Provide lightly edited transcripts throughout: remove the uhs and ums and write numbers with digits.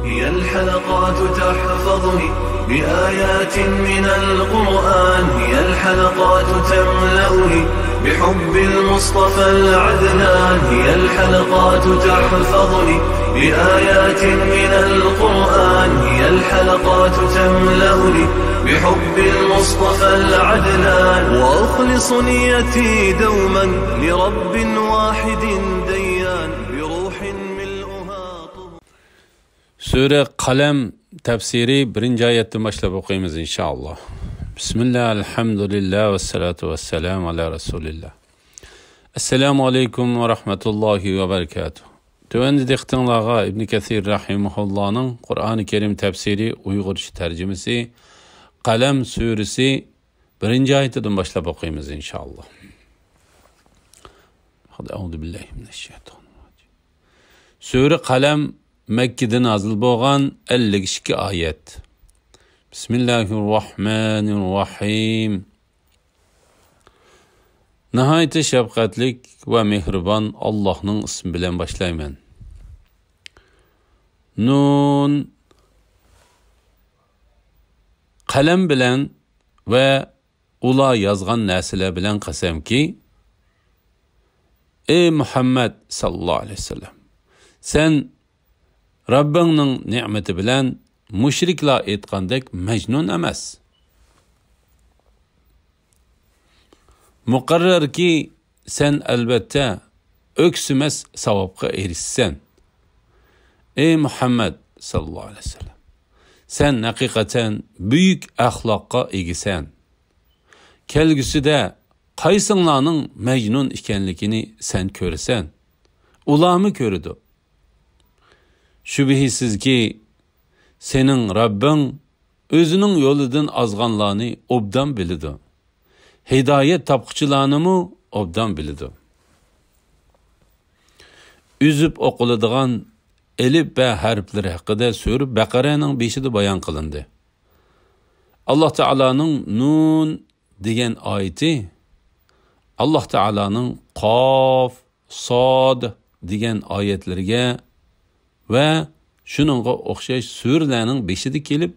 هي الحلقات تحفظني بآيات من القرآن، هي الحلقات تملأني بحب المصطفى العدنان، هي الحلقات تحفظني بآيات من القرآن، هي الحلقات تملأني بحب المصطفى العدنان، وأخلص نيتي دوما لرب واحد ديان بروح ملؤها طهور. سورة قلم tafsiri birinci ayetden başlayıp okuyumuz inşallah. Bismillah, elhamdülillah ve salatu ve selamu ala Resulillah. Esselamu aleyküm ve rahmetullahi ve berekatuhu. Tövəndi diktinlağa İbn Kəthir Rahimullah'nın Kur'an-ı Kerim tefsiri Uygurca tercümesi Kalem suresi birinci ayetinden başlayıp okuyumuz inşallah. Hadi euzubillahimineşşeytanirracim. Sure Kalem Mekke'de nazil bolgan 52 ayet. Bismillahirrahmanirrahim. Nihayet şefkatlik ve mehriban Allah'ın ismi bilen başlayman. Nun. Kalem bilen ve ula yazgan nesile bilen kasem ki, ey Muhammed sallallahu aleyhi ve sellem, sen Rabbinin nimeti bilen müşrikler etqandek mecnun emas. Muqarrar ki sen elbette öksümez savabqa erişsen. Ey Muhammed sallallahu aleyhi ve sellem, sen hakikaten büyük ahlakka egisen. Kelgüsüde qaysınlarning mecnun ikenlikini sen körsen. Ulamı körüdü. Şübihisiz ki senin Rabbin özünün yoludan azganlarını obdan bilidi. Hidayet tapqıçılarını mı obdan bilidi. Üzüp okuladigan elif ve harfleri hakkında Sure Baqara'nın 5'de bayan kılındı. Allah Teala'nın Nun degan ayeti Allah Teala'nın Qaf, Sad degan ayetlerine ve şununla oxşaş surelerin 5'de kelip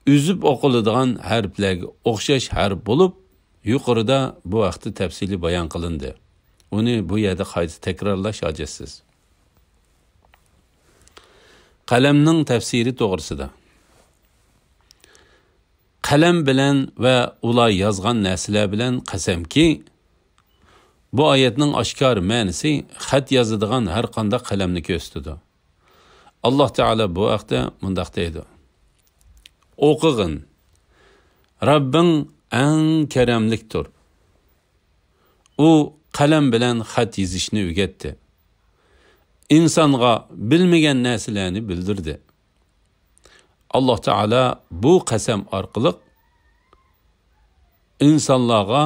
üzüp okuladigan harflerge oxşaş harf bulup yuqorida bu vaqtda tafsili bayan qilindi. Uni bu yerda qayta takrorlash hojatsiz. Qalamning tafsiri to'g'risida. Qalam bilan va ular yozgan narsalar bilan qasamki, bu oyatning oshkor ma'nosi xat yozadigan har qanday qalamni ko'rsatadi. Allah Teala bu vaqtda mundaq deydi. O'qig'in. Rabbing eng karamlikdir. U qalam bilan xat yozishni o'rgatdi. İnsonga bilmagan narsalarni bildirdi. Allah Teala bu qasam orqali insonlarga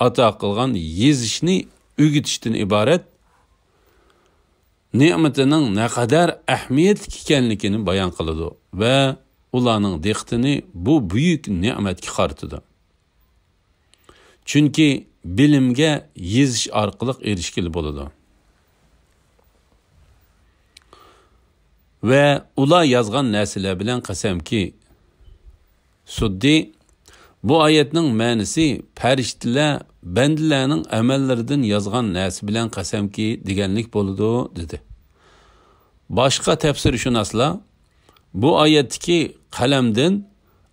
ato qilgan yezishni o'rgatishdan iborat ne'matining ne kadar ahamiyetli ekanligini bayon qiladi va ularning diqqatini bu buyuk ne'matga qaratadi. Chunki bilimga yezish orqali erishgili bo'ladi. Ve ular yazgan narsalar bilan qasamki, Suddi bu oyatning ma'nosi farishtalar bandalarning amallaridan yazgan narsa bilan qasamki deganlik bo'ladi dedi. Başka tafsirshunoslar bu oyatdagi qalamdan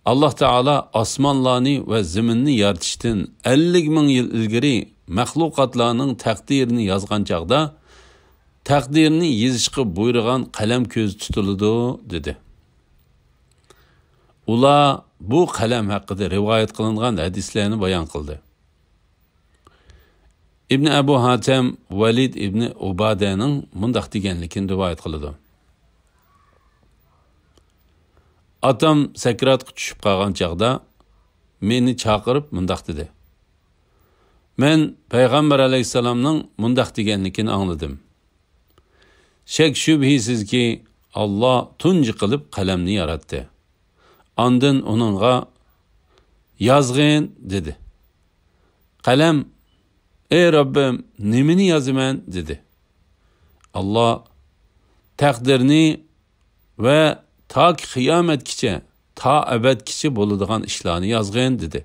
Allah Teala osmonlarni va zaminni yaratishdan 50 ming yil ilgari mahluqotlarning taqdirini yozgan chaqda taqdirini yezishga buyurgan qalam ko'z tutiladi dedi. Ular bu qalam haqida rivoyat qilingan hadislarni bayon qildi. İbn Abu Hatem Valid ibn Ubadaning mundaq deganligini rivoyat qiladi. Atam sakratga tushib qolgan chaqda meni chaqirib mundaq dedi. Men Payg'ambar alayhisalomning mundaq deganligini angladim. Şek şübhisiz ki Allah tunji qilib qalamni yaratdi. Ondan onunğa yazgın dedi. Qalam, ey Rabbim, nimini yazıman dedi. Allah taqdirni ve ta ki qiyomatgacha, ta abadgacha bo'ladigan ishlarni yozgan dedi.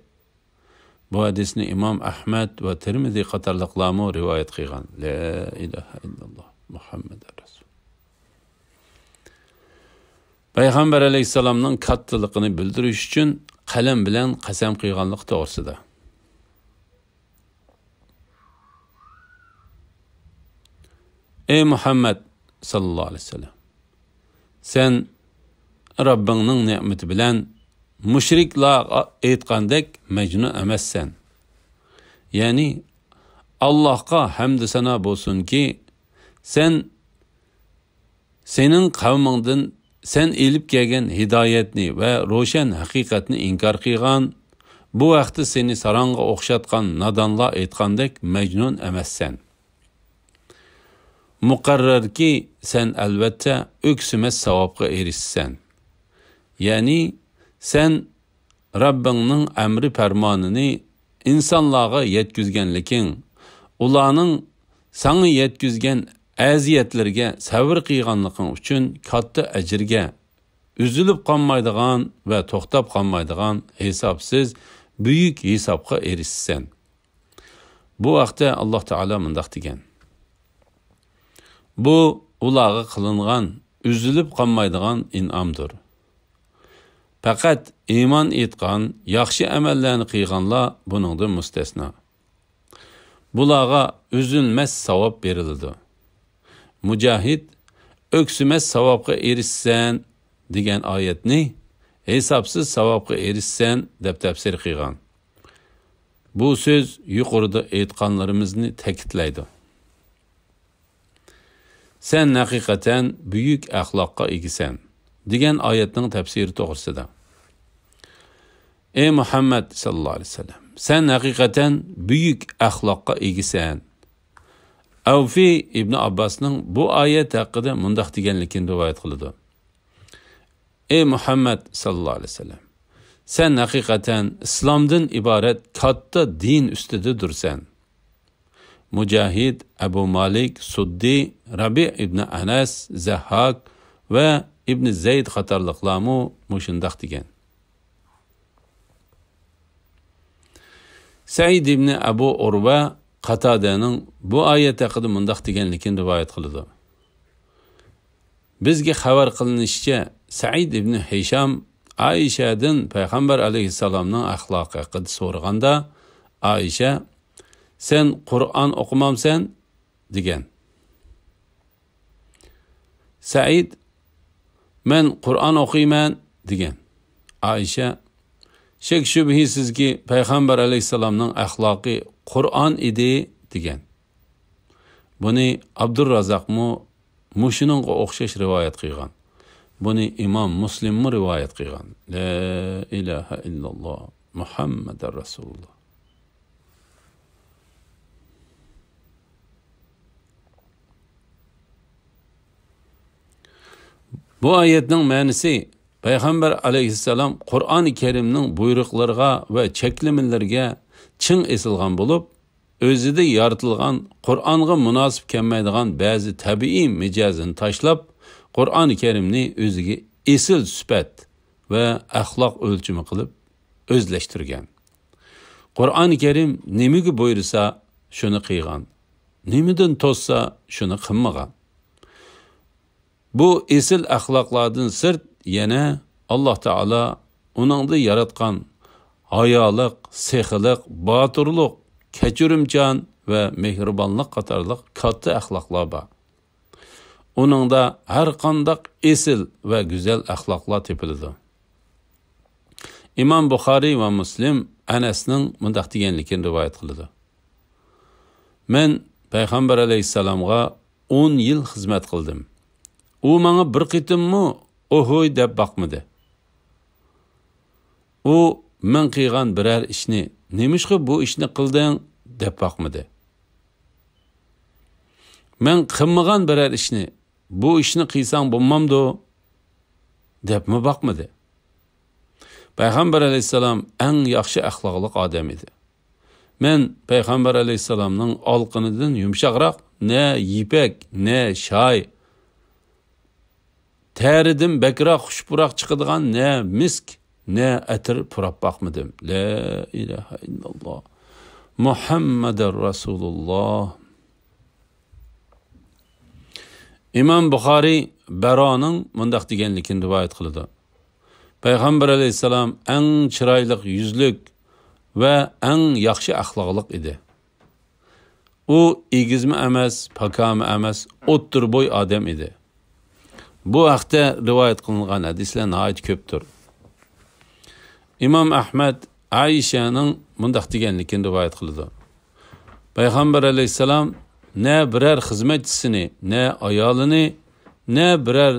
Bu hadisni Imom Ahmad va Tirmiziy qatorliqlarmi rivoyat qilgan. La ilaha illalloh Muhammad rasul. Payg'ambar alayhisalomning kattaligini bildirish uchun qalam bilan qasam qilganlik to'g'risida. Ey Muhammad sallallohu alayhi vasallam, sen Rabbingning ne'mati bilan mushriklar aytgandek majnun emassan. Ya'ni Allohga hamd sano bo'lsinki, sening qavmingdan sen elib kelgan hidoyatni va ro'shan haqiqatni inkor qilgan, bu vaqtda seni saronga o'xshatgan nodonlar aytgandek majnun emassan. Muqarrarki sen albatta o'ksimas savobga erishsan. Ya'ni sen Rabbingning amri farmonini insonlarga yetkizganliking, ularning sana yetkizgan aziyatlarga sabr qilganliking uchun katta ajrga, üzülüb qolmaydigan va to'xtab qolmaydigan hisobsiz buyuk hisobga erishsan. Bu vaqtda Alloh taolo mundaq degan: bu ularga qilingan üzülüb qolmaydigan in'omdir. Faqat iymon etgan, yaxshi amallarni qilganlar buningdan mustasno. Bularga üzülməz savob beriladi. Mujahid öksüməz savobga erishsan degan oyatni hisobsiz savobga erishsan deb tafsir qilgan. Bu so'z yuqorida aytganlarimizni ta'kidlaydi. Sen haqiqatan buyuk axloqqa egisan degan oyatning tafsiri to'g'risida. Ey Muhammad sallallohu alayhi vasallam, sen haqiqatan buyuk axloqqa egisan. Avfi ibn Abbasning bu oyat haqida mundaq deganligini rivoyat qiladi. Ey Muhammad sallallohu alayhi vasallam, sen haqiqatan islomdan iborat katta din ustida dursan. Mujahid, Abu Malik, Suddi, Rabi ibn Anas, Zahhak ve ibn Zayd qatorliqlarmu mushundaq degan. Said ibn Abu Urva Qatadening bu oyat haqida mundaq deganligini rivoyat qiladi. Bizga xabar qilinishicha, Said ibn Hisham Aishadan payg'ambar alayhissalomning axloqi haqida so'raganda, Aisha sen Qur'on o'qimamsan degan. Said men Qur'on o'qiyman degan. Aisha shek shubhisizki payg'ambar alayhissalomning axloqi Qur'on edi degan. Buni Abdurrazaqmu mushiningga o'xshash rivoyat qilgan. Buni Imom Muslimmi rivoyat qilgan. La ilaha illalloh Muhammadar Rasululloh. Bu oyatning ma'nosi Payg'ambar alayhissalom Qur'oni Karimning buyruqlariga va cheklamalarga chin esilgan bo'lib, o'zida yaratilgan Qur'onga munosib kelmaydigan ba'zi tabiiy mijozini tashlab, Qur'oni Karimni o'ziga esil sifat va axloq o'lchimi qilib o'zlashtirgan. Qur'oni Karim nimaga buyursa shuni qilgan, nimadan to'ssa shuni qilmagan. Bu esil axloqlardan sirt yana Alloh taolo uningda yaratgan hayolik, sehilik, botirlik, kechirimchan va mehribonlik qatorliq katta axloqlar bor. Uningda har qanday esil va go'zal axloqlar topiladi. Imom Buxoriy va Muslim Anasning mundaq deganligini rivoyat qiladi. Men payg'ambar alayhissalomga 10 yil xizmat qildim. U menga bir qitimmi ohoy deb boqmadi. U men qilgan biror ishni, "Nemishqa bu ishni qilding?" deb boqmadi. Men qilmagan biror ishni, "Bu ishni qilsang bo'lmamdi?" debmi boqmadi. Payg'ambar alayhissalom eng yaxshi axloqli odam edi. Men payg'ambar alayhissalomning olqinidan yumshoqroq ne yipak, ne shoy Təridim bəkrak xushpurak çıxıdığan nə misk, nə ətir purab baxmıdım. La ilahe illallah. Muhammedur Rasulullah. İmam Buxari Baroning mundaq deganligini rivoyat qildi. Payg'ambar alayhisalom eng chiroyli yuzlik va eng yaxshi axloqliq edi. U egizmi emas, pakami emas, o'ttir bo'y odam edi. Bu haqda rivoyat qilingan hadislar nihoyat ko'pdir. Imom Ahmad Aishaning mundaq deganligini rivoyat qildi. Payg'ambar alayhisalom ne birer xizmatchisini, ne ayolini, ne birer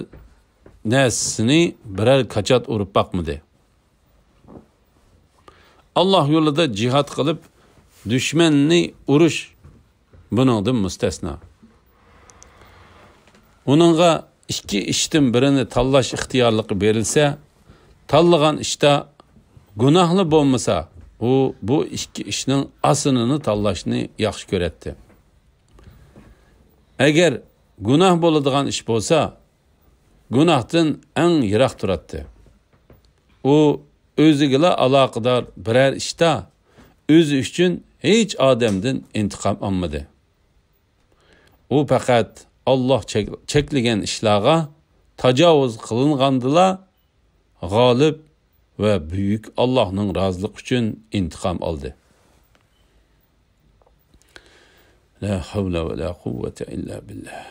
nesini birer kaçat urib bakmadı. Allah yolunda cihat qilib, düşmanni urush buningdan mustasno. Uningga ikki ishdan birini tanlash ixtiyorligi berilsa, tanlagan ishda gunohli bo'lmasa, u bu ikki ishning aslini tanlashni yaxshi ko'radi. Agar gunoh bo'ladigan ish bo'lsa, gunohdan eng yiroq turadi. U o'ziga aloqador biror ishda o'zi uchun hech odamdan intiqom olmadi. U faqat Alloh cheklagan ishlarga tajovuz qilingandila g'olib va buyuk Allohning roziligi uchun intiqom oldi. La havla va la quvvata illa billah.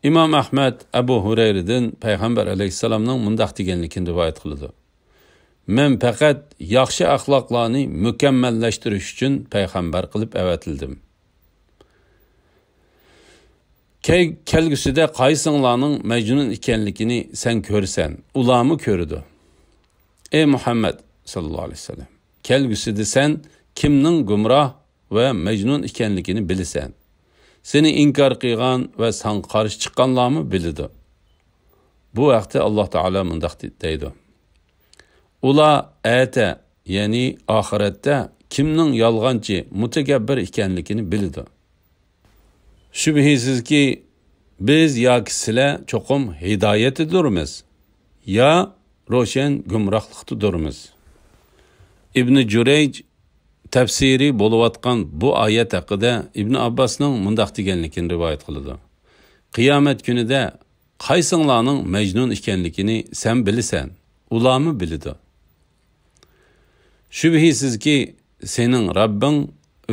İmam Ahmad Abu Hurayradan Payg'ambar alayhisalomning mundaq deganligini rivoyat qildi. Men faqat yaxshi axloqlarni mukammallashtirish uchun payg'ambar qilib avatildim. Kelgusida qaysinglarning majnun ekanligini sen ko'rsan, ularni ko'rdi. Ey Muhammad sallallohu alayhi vasallam, kelgusida sen kimning gumroh va majnun ekanligini bilasan. Seni inkar qilgan va sen qarshi chiqqanlarni biladi. Bu vaqtda Alloh taolo mundaq deydi. Ular ata, ya'ni oxiratda kimning yolg'onchi, mutakabbir ekanligini biladi. Shubhisizki biz yoki sizlar cho'qim hidoyatidurmiz, ya ro'shan gumrohlikdurmiz. İbn Jurayj tafsiri bo'layotgan bu oyat haqida Ibn Abbosning mundaq deganligini rivoyat qildi. Qiyomat kunida qaysinglarning majnun ekanligini sen bilasan, ularni biladi. Shubhisizki sening Rabbing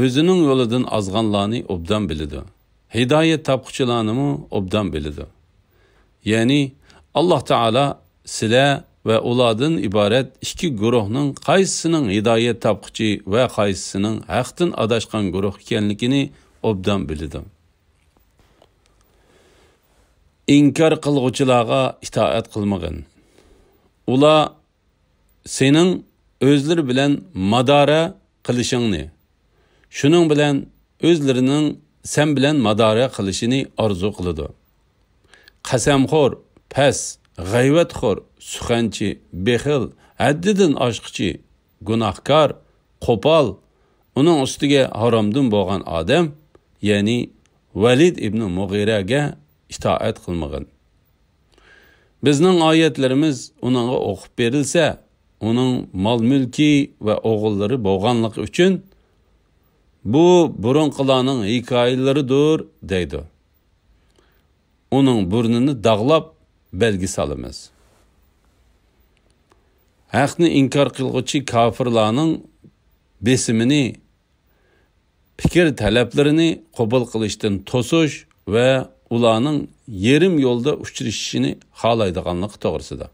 o'zining yo'lidan ozganlarni obdan biladi. Hidoyat topquchilarni obdan biladi. Ya'ni Alloh taolo sizlar va ulardan iborat ikki guruhning qaysisining hidoyat topquchi va qaysisining haqdan adashgan guruh ekanligini obdan biladi. İnkar qilg'uvchilarga itoat qilmagin. Ular sening o'zlari bilan madora qilishingni, shuning bilan o'zlarining sen bilan madora qilishini orzu qiladi. Qasamxo'r, pas, g'ayvatxo'r, suxanchi, bexil, haddidan oshqichi, gunohkor, qo'pol, uning ustiga haromdan bo'lgan odam, ya'ni Valid ibn Mughiraga itoat qilmagan. Bizning oyatlarimiz uningga o'qib berilsa, uning mol-mulki va o'g'illari bo'lganligi uchun bu burunqilarning hikoyalaridir deydi. Uning burnini dog'lab belgi salamiz. Haqni inkar qilg'uvchi kofirlarning besimini, fikr talablarini qabul qilishdan to'sish va ularning yerim yo'lda uchrashishini xohlaydiganligi to'g'risida.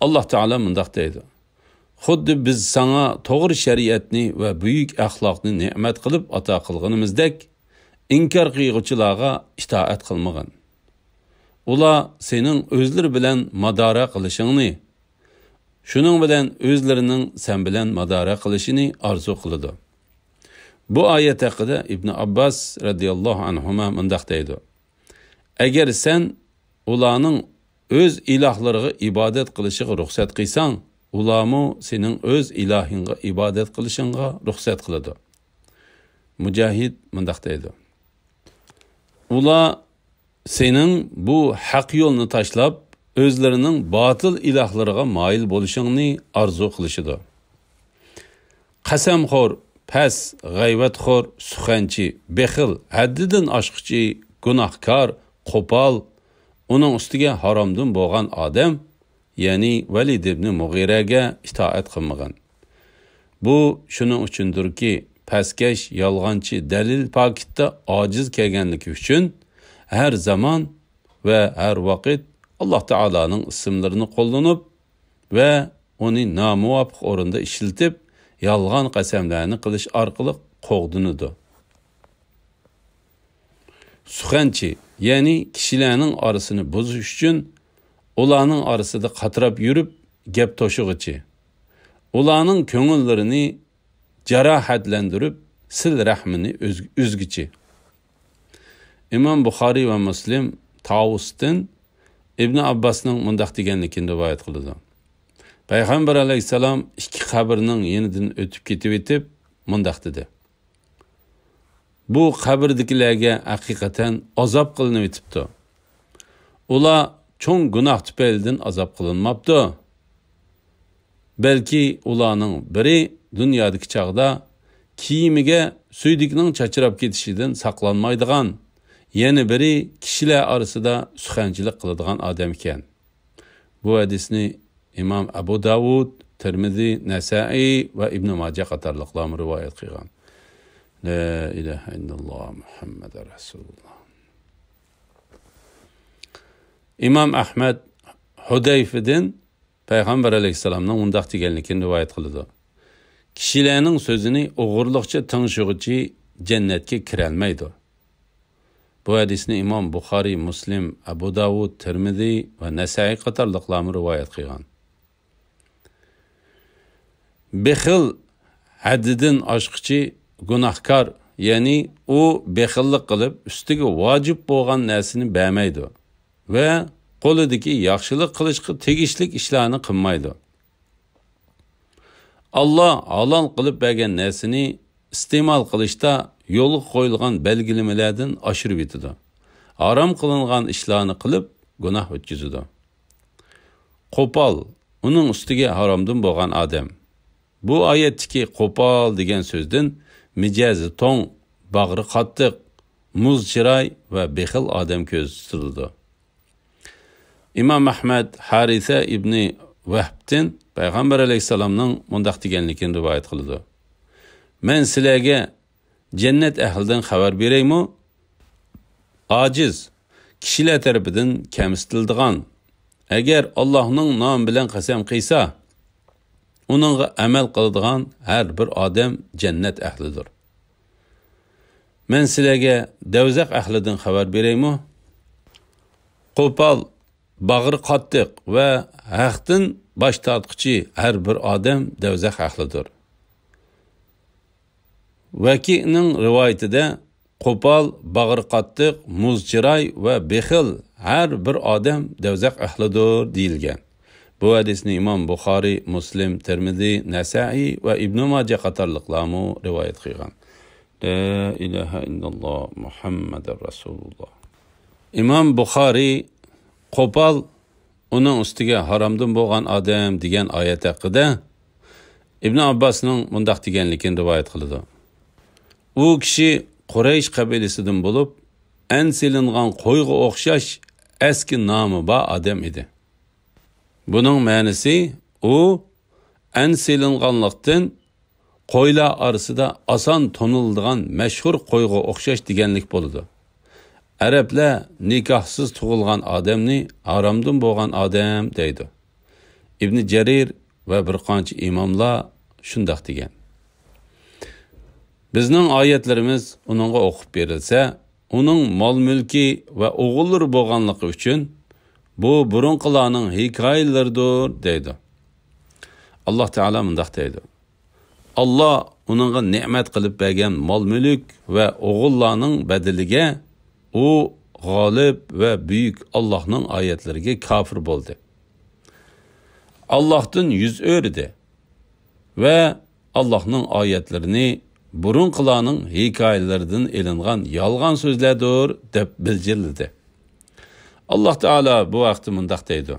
Alloh taolo mundaq deydi. Xuddi biz sana to'g'ri shariatni va buyuk axloqni ne'mat qilib ato qilganimizdek, inkar qilg'uvchilarga itoat qilmagan. Ular sening o'zlari bilan madora qilishingni, shuning bilan o'zlarining sen bilan madora qilishini orzu qiladi. Bu oyat haqida Ibn Abbos radhiyallohu anhuma mundaq deydi. Agar sen ularning o'z ilohlariga ibodat qilishiga ruxsat qilsang, ularmu sening o'z ilohingga ibodat qilishingga ruxsat qiladi. Mujahid mundaq deydi. ular senin bu haq yo'lni tashlab o'zlarining botil ilohlariga moyil bo'lishingni arzu qilishidi. Qasamxo'r, pes, g'ayvatxo'r, suxanchi, bexil, haddidan oshqichi, gunohkor, qo'pol, uning ustiga haromdan bo'lgan odam, ya'ni Valid ibn Mughiraga itoat qilmagan. Bu shuning uchundirki, pastkash, yolg'onchi, dalil pokitda ojiz kelganligi uchun har zamon va har vaqt Alloh taolaning ismlarini qo'llanib va uni nomuvofiq o'rinda ishlatib, yolg'on qasamlarni qilish orqali qo'g'dinadi. Suxanchi, ya'ni kishilarning orasini buzish uchun ularning orasida qatirab yurib gap to'shig'ichi, ularning ko'ngillarini jarohatlantirib sil rahmini uzgichi. Imom Buxoriy va Muslim Tavusdan Ibn Abbasning mundaq deganligini rivoyat qiladi. Payg'ambar alayhisalom ikki qabrning yenidan o'tib ketib mundaq dedi: Bu qabrdagilarga haqiqatan azob qilinib o'tibdi. Ular cho'ng gunoh tufaylidan azob qilinmabdi. Balki ularning biri dunyodagi chaqda kiyimiga suydikning chachirab ketishidan saqlanmaydigan, yana biri kishilar orasida suxanchilik qiladigan odam ekan. Bu hadisni Imom Abu Davud, Tirmizi, Nasai va Ibn Majah qatorliqlar rivoyat qilgan. La ilaha illalloh Muhammadur Rasululloh. Imom Ahmad Hudayfidan Payg'ambar alayhisalomning undaq deganligini rivoyat qiladi. Kishilarning so'zini o'g'irliqcha tingshug'ichi jannatga kira olmaydi. Bu hadisni Imom Buxoriy, Muslim, Abu Davud, Tirmizi va Nasai qatorliqlar rivoyat qilgan. Bexil haddidan oshqichi gunohkor, ya'ni u bexillik qilib ustiga vojib bo'lgan narsani bermaydi va qo'lidagi yaxshilik qilishga tegishli ishlarni qilmaydi. Allah halol qilib bergan narsani iste'mol qilishda yo'lga qo'yilgan belgilamalardan oshirib yetadi. Harom qilingan ishlarni qilib gunoh o'tkazadi. Qo'pol, uning ustiga haromdan bo'lgan odam. Bu oyatdagi qo'pol degan so'zdan mijazi to'ng, bag'ri qattiq, muz chiroy va bexil odam ko'z tutildi. Imom Ahmad Harisa ibn Vahbdan Payg'ambar alayhisalomning mundaq deganligini rivoyat qildi. Men sizlarga jannat ahlidan xabar beraymi? Ojiz, kishilar tarafidan kamsitildigan, agar Allohning nomi bilan qasam qilsa, uningga amal qiladigan har bir odam jannat ahlidir. Men sizlarga do'zax ahlidan xabar beraymi? Qo'pol, bag'ri qattiq va haqdan bosh tortquchi har bir odam do'zax ahlidir. Vakining rivoyatida qo'pol, bag'ri qattiq, muzchiroy va bexil har bir odam do'zax ahlidir deyilgan. Bu hadisni Imom Buxoriy, Muslim, Tirmizi, Nasai va Ibn Majah qatorliqlar rivoyat qilgan. La ilaha illalloh Muhammadur Rasululloh. Imom Buxoriy qo'pol, uning ustiga haromdan bo'lgan odam degan oyat haqida Ibn Abbasning mundaq deganligini rivoyat qildi. U kishi Quraysh qabilasidan bo'lib, an silingan qo'yga o'xshash eski nomi bor odam edi. Buning ma'nosi u an silinganlikdan qo'ylar orasida oson toniladigan mashhur qo'yga o'xshash deganlik bo'ladi. Arablar nikohsiz tug'ilgan odamni haromdan bo'lgan odam deydi. Ibn Jarir va bir qancha imomlar shundoq degan. Bizning oyatlarimiz uningga o'qib berilsa, uning mol-mulki va o'g'illari bo'lganligi uchun bu burunqilarning hikoyalaridir deydi. Alloh taolo mundaq deydi: Alloh uningga ne'mat qilib bergan mol-mulk va o'g'illarning badaliga u g'olib va buyuk Allohning oyatlariga kofir bo'ldi. Allohdan yuz o'rdi va Allohning oyatlarini burunqilarning hikoyalaridan elingan yolg'on so'zlardir deb bildirildi. Alloh taolo bu vaqtda mundaq deydi: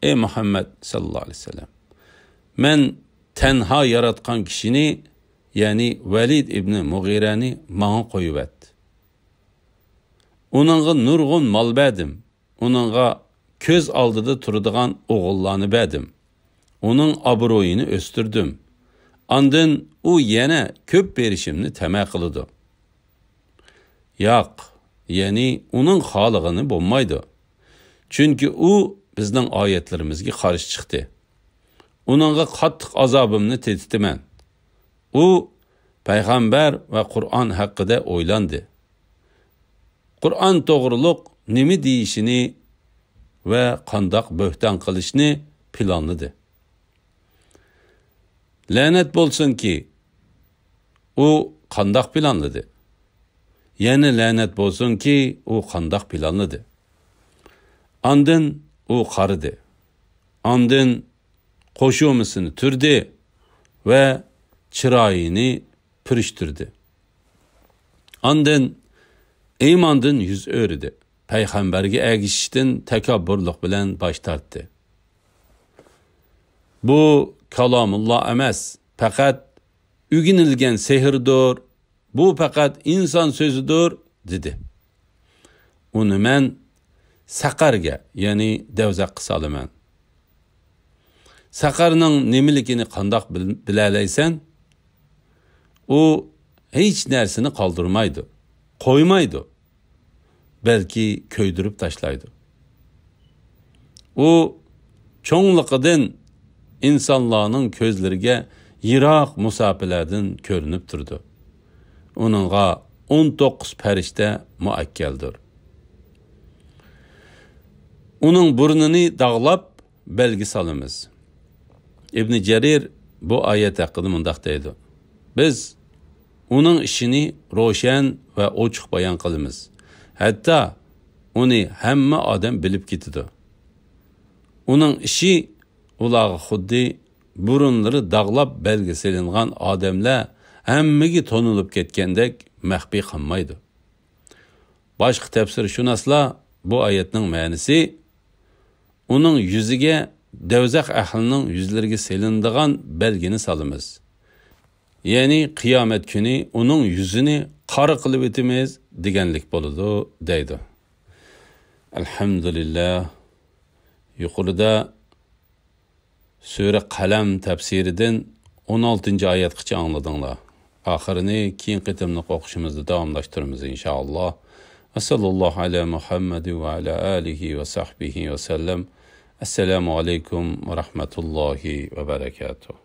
Ey Muhammad sallallohu alayhi vasallam, men tenha yaratgan kishini, ya'ni Valid ibn Mughirani manga qo'yib etdi. Onunğa nurg'un mol berdim. Onunğa ko'z oldida turadigan o'g'illarni berdim. Onun obro'yini o'stirdim. Ondan u yana ko'p berishimni tama qildi. Yo'q, ya'ni uning xolig'ini bo'lmaydi. Chunki u bizning oyatlarimizga qarshi chiqdi. Onunğa qattiq azobimni tetitiman. U payg'ambar va Qur'on haqida o'ylandi. Qur'on to'g'riliq nima deyishini va qandoq bo'hton qilishni planladı. Lanet bo'lsinki, u qandoq planladı. Yana lanet bo'lsinki, u qandoq planladı. Ondan u qaridi. Ondan qo'shumisini turdi va chiroyini purishtirdi. Ondan iymondan yuz o'rdi. Payg'ambarga ergishishdan takabburlik bilan bosh tortdi. Bu kalomulloh emas, faqat o'ginilgan sehrdir. Bu faqat inson so'zidir, dedi. Uni men saqarga, ya'ni davzaqqa solaman. Saqarning nemiligini qandoq bilalaysan? U hech narsani qoldirmaydi, qo'ymaydi. Belki köydürüp taşlaydı. O çoğunluqadan insanların közlerine yirak musafilerden görünüp durdu. Onunğa 19 perişte muakkeldir. Onun burnunu dağlap belgi salımız. İbn Cerir bu ayet hakkında mundaq deydi: Biz onun işini roşan ve oçuq bayan qılımız. Hatta onu hamma odam bilib ketdi. Uning ishi ularga xuddi burunlari dağlab belgiselingan odamlar hammaga tonilib ketgandek maxfiy qilmaydi. Boshqa tafsirshunoslar bu oyatning ma'nosi uning yuziga davzaq ahlining yuzlariga selindigan belgini solamiz. Ya'ni qiyomat kuni uning yuzini qora qilib etimiz deganlik bo'ladi deydi. Alhamdulillah. Yuqorida Sura Qalam tafsiridan 16 oyatgacha angladinglar. Oxirini keyin qitimni o'qishimizni davomlashtiramiz inshaalloh. Sallallohu ala Muhammad va ala alihi va sahbihi va sallam. Assalomu alaykum va rahmatullohi va barakatuh.